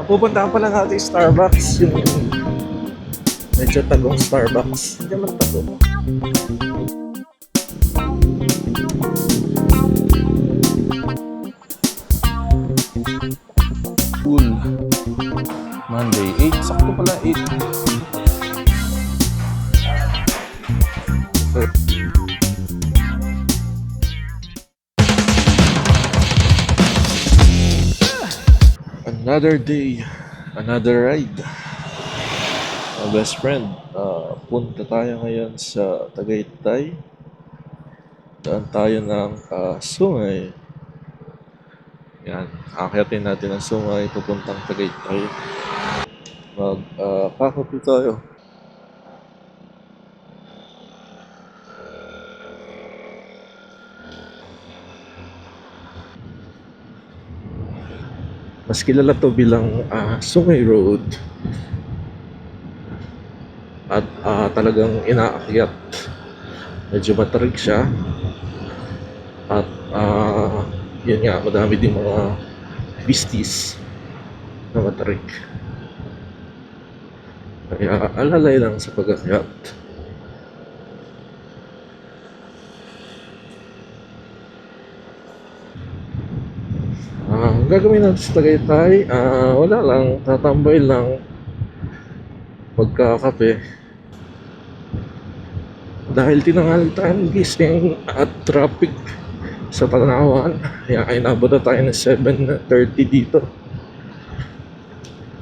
Pupuntahan pala natin yung Starbucks, yung medyo tagong Starbucks. Hindi naman tago. Cool. Monday, 8. Sakto pala, 8. Another day, another ride. Best friend, punta tayo ngayon sa Tagaytay. Daan tayo ng Sungay. Yan, akyatin natin ang Sungay papuntang Tagaytay. Kakape tayo. Mas kilala to bilang Sungay Road. At talagang inaakyat. Medyo matarik siya. At yun nga, madami din mga beasties na matarik. Kaya alalay lang sa pag-akyat. Ang gagawin natin sa Tagaytay, wala lang, tatambay lang, magkakape. Dahil tinanghal tayong gising at traffic sa Tanawan, kaya ay nabot na tayo ng 7:30 dito.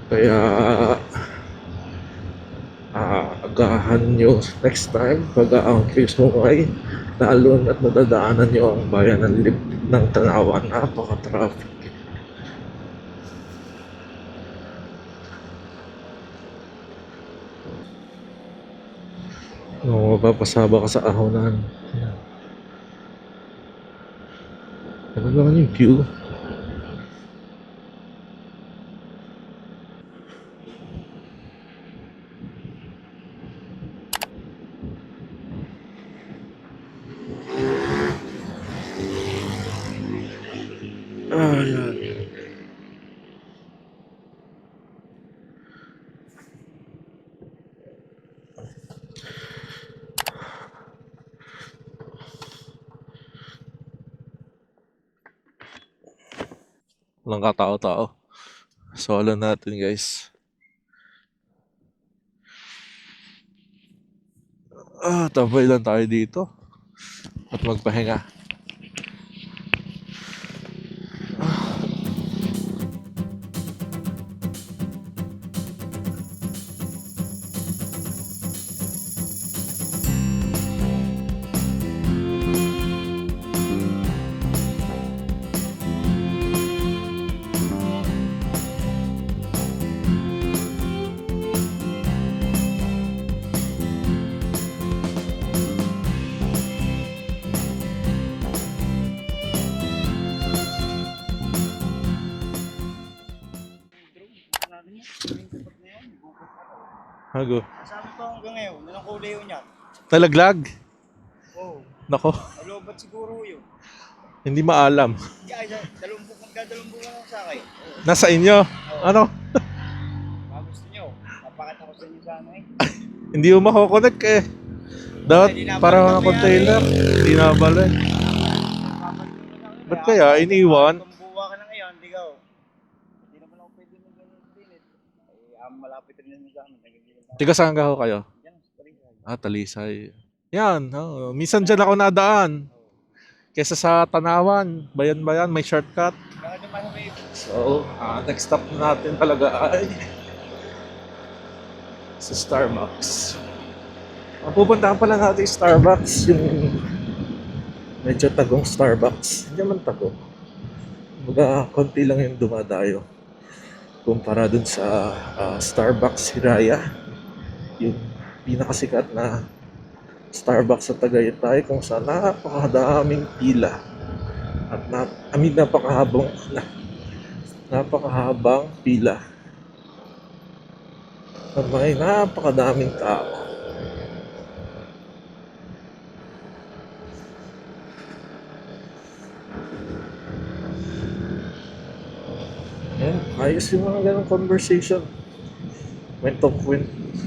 Kaya agahan nyo next time pag-aangkin Sungay, lalo na't nadadaanan nyo ang bayan ng Tanawan. Napaka-traffic. No, mapapasaba ka sa ahonan. Ano naman yung view? Yan. Walang katao-tao. Solo natin, guys. Tabay lang tayo dito at magpahinga. Hago. Sabi ko hanggang ngayon, anong kulay yun yan? Talaglag? Oo. Nako, Alobat siguro yun. hindi maalam. Kaya magdadalong buwan ako sa akin. Nasa inyo? Ano? Gusto nyo, napakita ko sa inyo sana eh. Hindi mo makokonek eh. Dapat para mga container, hindi nabalik. Ba't kaya iniwan? Kung buwa ka na ngayon, hindi ka oh. Hindi naman ako pwede ng ganun din eh. Malapit rin naman sa amin. Tiga saan ka ho kayo? Yan, Talisay. Talisay. Yan, minsan dyan ako nadaan. Kesa sa Tanawan, bayan-bayan, may shortcut. Baka naman may So, next stop natin talaga ay sa Starbucks. Pupuntahan pala natin yung Starbucks, yung medyo tagong Starbucks. Hindi naman tago. Baga, konti lang yung dumadayo. Kumpara dun sa Starbucks Hiraya, yung pinakasikat na Starbucks sa Tagaytay, kung saan napakadaming pila at napakahabang pila at may napakadaming tao. Yan, Ayos yung mga ganong conversation.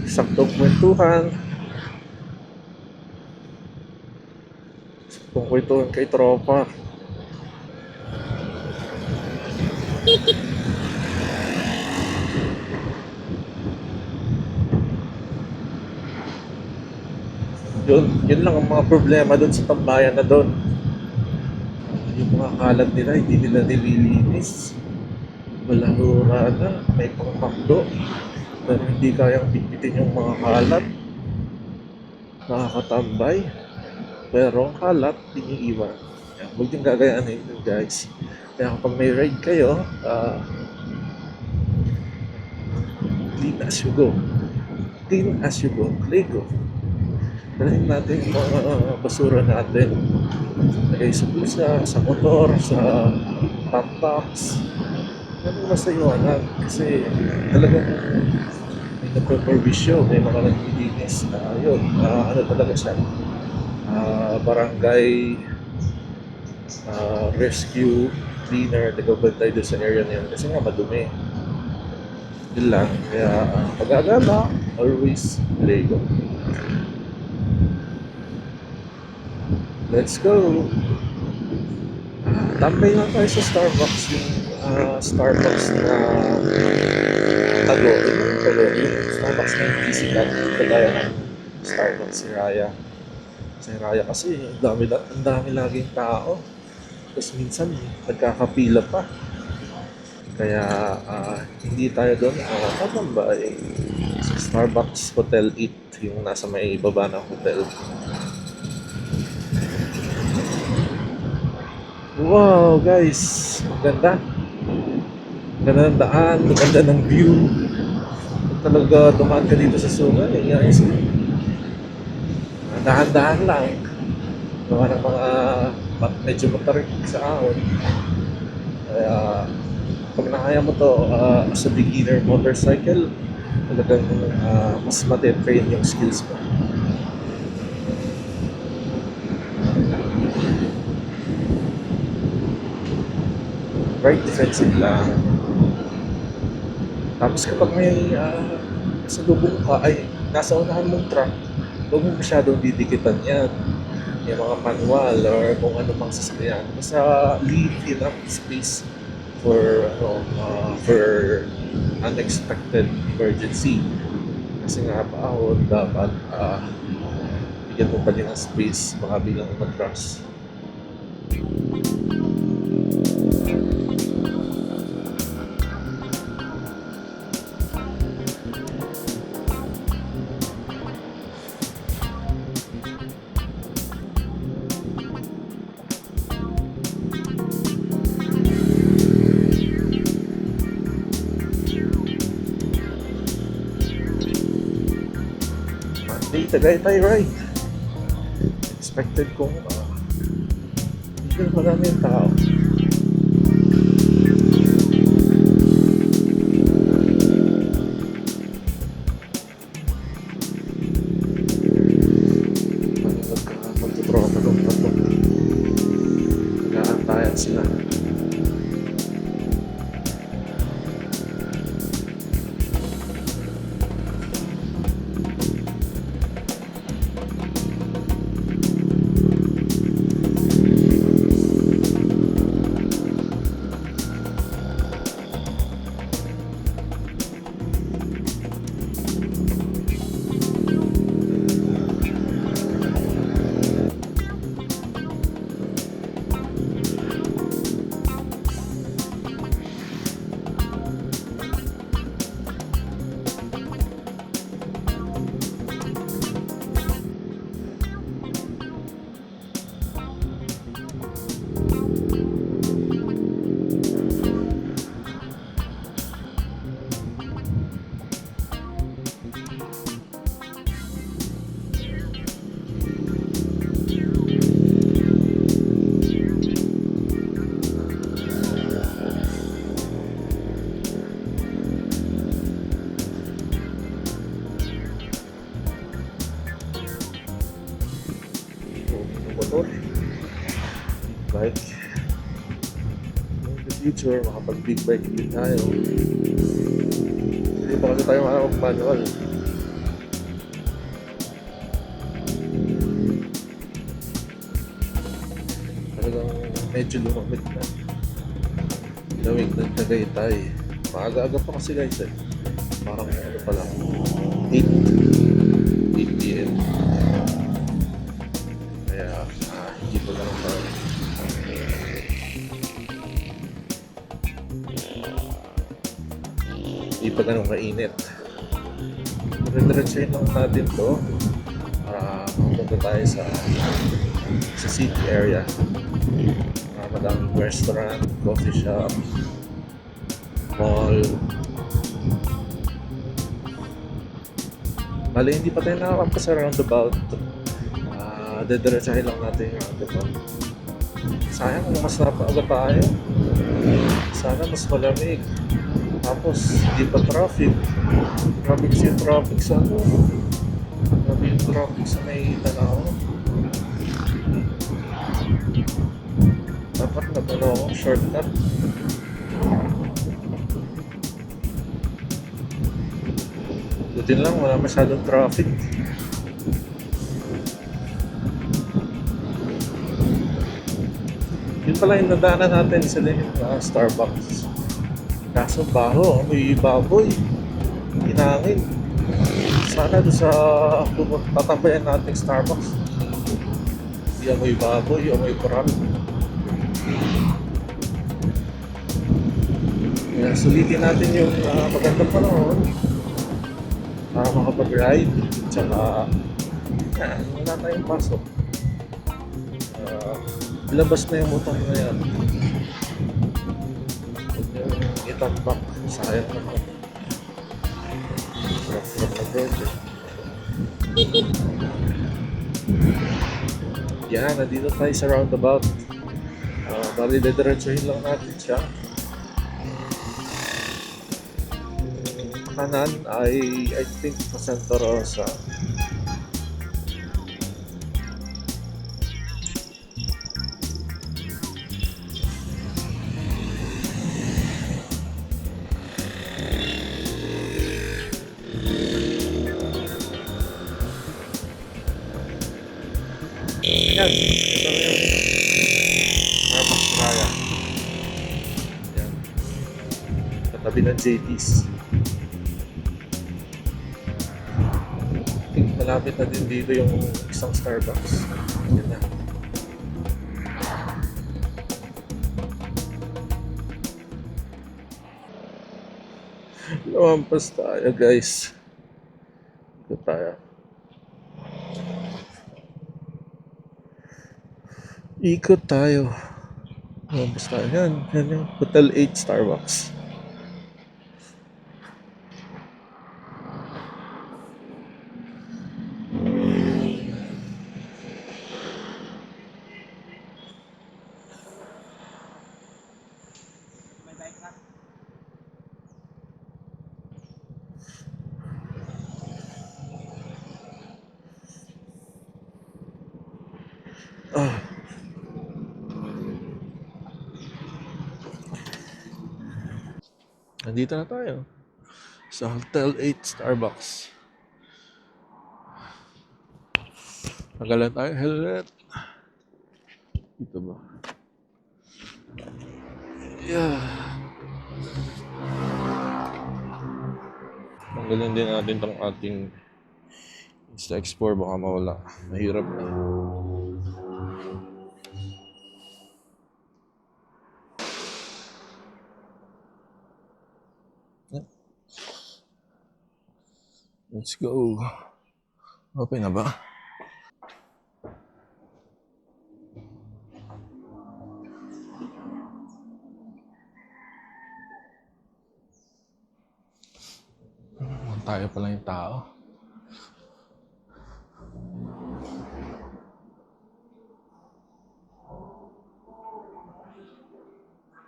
Saktong kwentuhan. Saktong kwentuhan kay tropa. Yun lang ang mga problema doon sa tambayan na doon. Yung mga kalat nila, hindi nila nililinis. Balahura na, may pangpakdo. Pero hindi kayang bitbitin yung mga kalat. Nakakatambay. Pero ang kalat, iniiwan. Kaya huwag yung gagayanin yun, guys. Kaya kapag may ride kayo, clean as you go. Clean as you go. Lego. Dalhin natin yung mga basura natin. Lagay sa bulsa, sa motor, sa top box. Ano mas iwanan? Kasi talagang may nagpaperwisyo, may mga naglilinis. Yun, ano talaga siya? Barangay rescue cleaner, nagabantay doon sa area na yun. Kasi nga madumi. Yun lang. Kaya pag-agala, always Lego. Let's go! Tambay lang tayo sa Starbucks. Yung Starbucks na tago. Yung Starbucks na yung easy lang. Kagaya ng Starbucks si Raya. Si Raya kasi ang dami laging tao. Tapos minsan nagkakapila pa. Kaya hindi tayo doon tatambay sa Starbucks Hotel 8. Yung nasa may baba ng hotel. Wow, guys! Ang ganda. Ang ganda ng daan, ang ganda ng view. Kung talaga dumaan ka dito sa Sugan, guys. Dahan-dahan lang. Gawa ng mga medyo matarik sa ahon. Kaya, pag nakaya mo to as a beginner motorcycle, talagang mas matitrain yung skills mo. Right defensive lang. Tapos kapag may nasa lubong ka, ay nasa unahan mong truck, huwag mo masyadong didikitan yan. Yung mga manual or kung ano mang sasakyan. Basta leave enough space for for unexpected emergency. Kasi nga paahon, dapat bigyan mo pa din ng space baka bilang matras. Monday, Tagaytay ride. Expected kong hindi marami yung tao. Magtutropa ng tato. Nag-aantayan sila. Motor, bike, future, makapag big bike din tayo. Hindi pa kasi tayo makapag-manual. Talagang medyo lumamig na. Lamig ng Tagaytay. Maaga-aga pa kasi guys eh. Parang ano pa lang, 8 p.m. Kaya hindi pa lang tayo. Hindi pa ganun kainit. Diretso lang natin to para mapunta tayo sa city area. Madaming restaurant, coffee shop, mall. Bali, hindi pa tayo nakakampas sa roundabout. Didiretsahin lang natin yung roundabout. Sayang kung mas napaaga tayo. Sana mas malamig. Tapos, hindi pa traffic. Grabe kasi yung traffic sa ano. Grabe yung traffic sa may Tanaw. Dapat nagano ako, shortcut. Buti lang, wala masyadong traffic. Yun pala yung nadaanan natin sila yung Starbucks. Kaso baho, may baboy. Inangin. Sana doon sa tatambayan nating Starbucks. Hindi amoy baboy, amoy koral. Kaya sulitin natin yung magandang panahon para makapag-ride. Tsaka, wala tayong pasok. Ilabas na yung motor na yan. Huwag niyong itambak. Sayang naman. Sarap-sarap na burger. Yan, nandito tayo sa roundabout. Bali, didiretsuhin lang natin siya. Kanan ay, I think, sa Santa Rosa. Yan, ito na yung Starbucks Raya. Yan, katabi ng JT's. I think malapit na din dito yung isang Starbucks. Yan na. Lumampas tayo guys. Ito tayo. Ikot tayo. Lumampas tayo. Yan yung Hotel 8 Starbucks. Ah. Nandito na tayo. Sa Hotel 8 Starbucks. Tagalan tayo. Helmet. Dito ba? Yeah. Tanggalin din natin tong ating Insta-Explorer. Baka mawala. Mahirap na. Let's go. Open na ba? Tayo pala yung tao.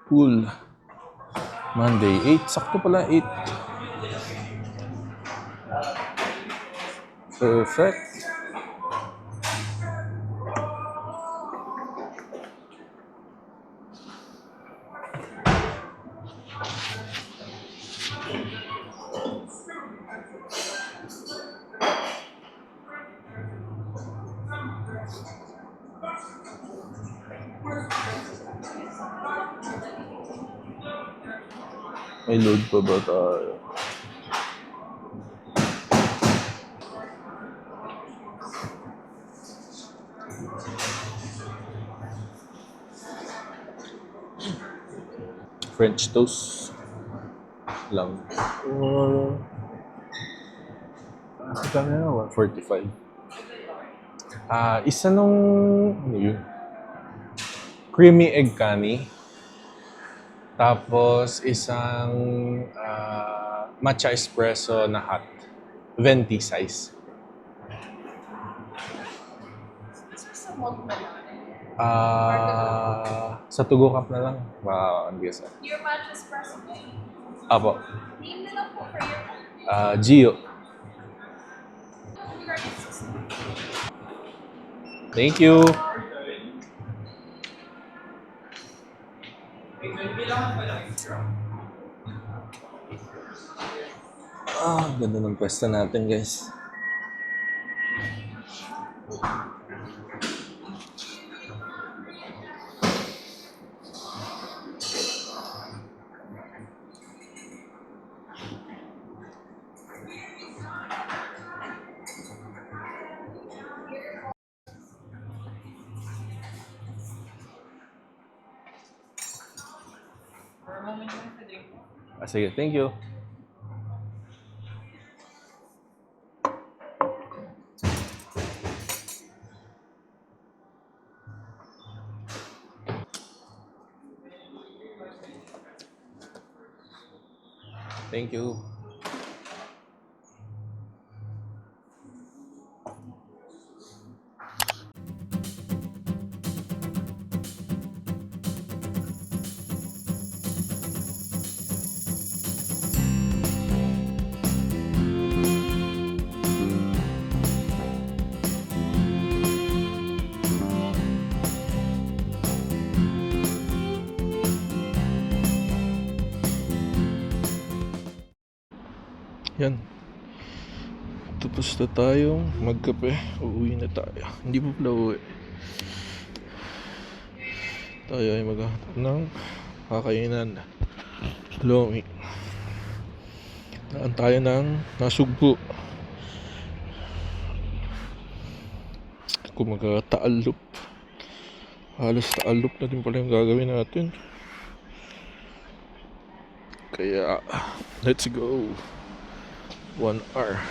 Pool. Monday 8. Sakto pala 8. Perfect. May load pa ba tayo? French toast lang. Kami na, 145. Isa nung, ano yun? Creamy egg kani. Tapos isang matcha espresso na hot. Venti size. Sa malt ba lang? Sa Tugo Cup na lang. Ang guess. Your match espresso ba? Apo. Name na lang po for your Gio. credit system. Thank you. Ganda ng pwesto natin, guys. For a moment lang sa drink. Sige, thank you. Thank you. Yan. Tapos na tayong magkape. Uuwi na tayo. Hindi pa pala uuwi. Tayo ay maghahanap ng kakainan. Lomi. Daan tayo ng Nasugbu. Kung magka-taalup. Halos taalup na din pala yung gagawin natin. Kaya, let's go. 1 hour.